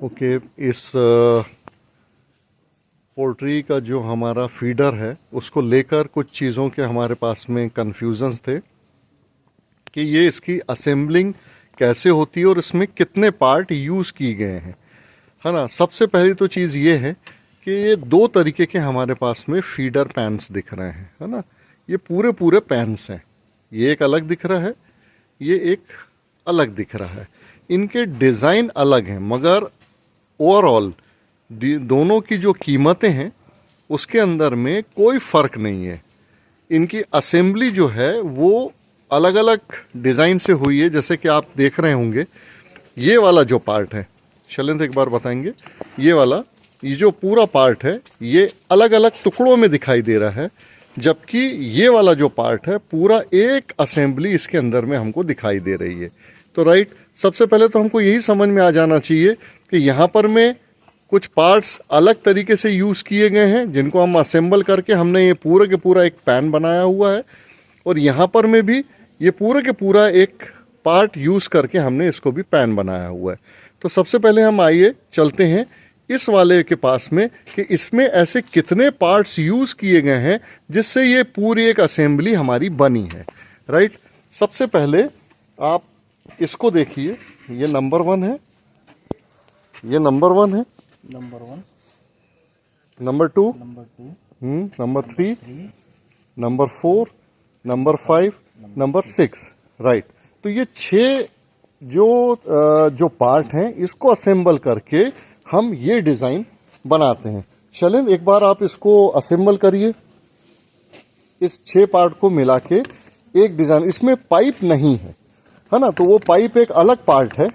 Okay, इस poultry का जो हमारा फीडर है उसको लेकर कुछ चीज़ों के हमारे पास में कन्फ्यूजन्स थे कि ये इसकी असेंबलिंग कैसे होती है और इसमें कितने पार्ट यूज़ किए गए हैं, है ना। सबसे पहली तो चीज़ ये है कि ये दो तरीके के हमारे पास में फीडर पैन्स दिख रहे हैं, है ना। ये पूरे पूरे पैन्स हैं, ये एक अलग दिख रहा है, ये एक अलग दिख रहा है। इनके डिज़ाइन अलग हैं मगर ओवरऑल दोनों की जो कीमतें हैं उसके अंदर में कोई फ़र्क नहीं है। इनकी असेंबली जो है वो अलग अलग डिज़ाइन से हुई है। जैसे कि आप देख रहे होंगे ये वाला जो पार्ट है, शैलेंद्र एक बार बताएंगे, ये वाला, ये जो पूरा पार्ट है ये अलग अलग टुकड़ों में दिखाई दे रहा है, जबकि ये वाला जो पार्ट है पूरा एक असेंबली इसके अंदर में हमको दिखाई दे रही है। तो राइट, सबसे पहले तो हमको यही समझ में आ जाना चाहिए कि यहाँ पर में कुछ पार्ट्स अलग तरीके से यूज़ किए गए हैं जिनको हम असेंबल करके हमने ये पूरा के पूरा एक पैन बनाया हुआ है, और यहाँ पर में भी ये पूरा के पूरा एक पार्ट यूज़ करके हमने इसको भी पैन बनाया हुआ है। तो सबसे पहले हम आइए चलते हैं इस वाले के पास में कि इसमें ऐसे कितने पार्ट्स यूज़ किए गए हैं जिससे ये पूरी एक असेंबली हमारी बनी है। राइट, सबसे पहले आप इसको देखिए, ये नंबर 1 है, ये नंबर 1 है, number 1, number 2, number 3, number 4, number 5, number 6। Right, तो ये 6 जो पार्ट हैं इसको असेंबल करके हम ये डिज़ाइन बनाते हैं। शैलेंद्र एक बार आप इसको असेंबल करिए, इस 6 पार्ट को मिला के एक डिज़ाइन। इसमें पाइप नहीं है ना, तो वो पाइप एक अलग पार्ट है।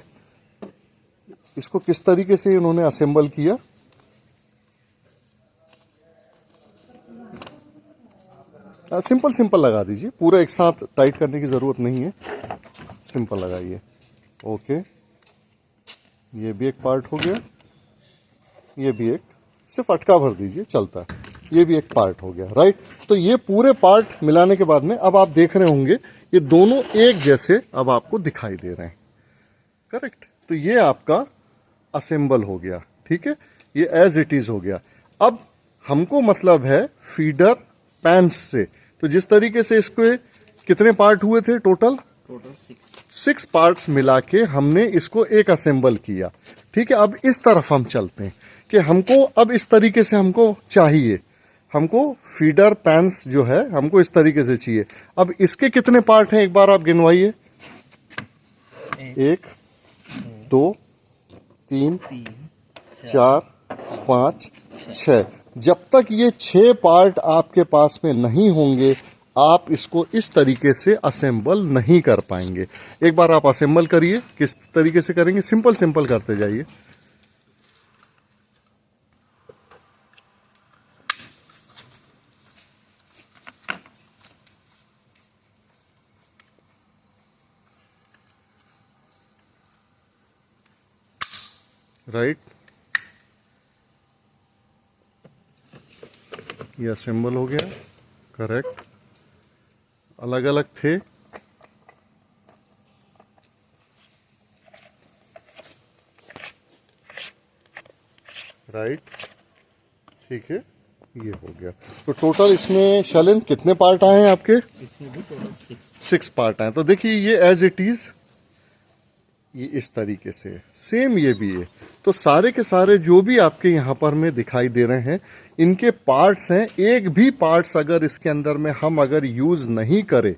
इसको किस तरीके से इन्होंने असेंबल किया, सिंपल सिंपल लगा दीजिए, पूरा एक साथ टाइट करने की ज़रूरत नहीं है, सिंपल लगाइए। ओके, ये भी एक पार्ट हो गया, ये भी एक, सिर्फ अटका भर दीजिए चलता है, ये भी एक पार्ट हो गया। राइट, तो ये पूरे पार्ट मिलाने के बाद में अब आप देख रहे होंगे ये दोनों एक जैसे अब आपको दिखाई दे रहे हैं। करेक्ट, तो ये आपका असेंबल हो गया, ठीक है, ये एज इट इज हो गया। अब हमको मतलब है फीडर पैन्स से, तो जिस तरीके से इसके कितने पार्ट हुए थे टोटल 6 पार्ट्स मिला के हमने इसको एक असेंबल किया। ठीक है, अब इस तरफ हम चलते हैं कि हमको अब इस तरीके से हमको चाहिए, हमको फीडर पैन्स जो है हमको इस तरीके से चाहिए। अब इसके कितने पार्ट हैं एक बार आप गिनवाइए, 1 2 3 4 5 6। जब तक ये 6 पार्ट आपके पास में नहीं होंगे आप इसको इस तरीके से असेंबल नहीं कर पाएंगे। एक बार आप असेंबल करिए, किस तरीके से करेंगे, सिंपल सिंपल करते जाइए। राइट, ये असेंबल हो गया, करेक्ट, अलग अलग थे। राइट, ठीक है, ये हो गया। तो टोटल इसमें शैलेंद्र कितने पार्ट आए हैं आपके? इसमें भी टोटल 6 पार्ट आए। तो देखिए ये एज इट इज ये इस तरीके से सेम ये भी है। तो सारे के सारे जो भी आपके यहाँ पर में दिखाई दे रहे हैं इनके पार्ट्स हैं। एक भी पार्ट्स अगर इसके अंदर में हम अगर यूज़ नहीं करें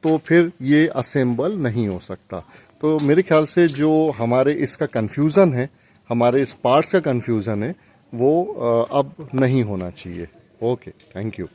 तो फिर ये असेंबल नहीं हो सकता। तो मेरे ख्याल से जो हमारे इसका कन्फ्यूज़न है, हमारे इस पार्ट्स का कन्फ्यूज़न है, वो अब नहीं होना चाहिए। Okay, thank you.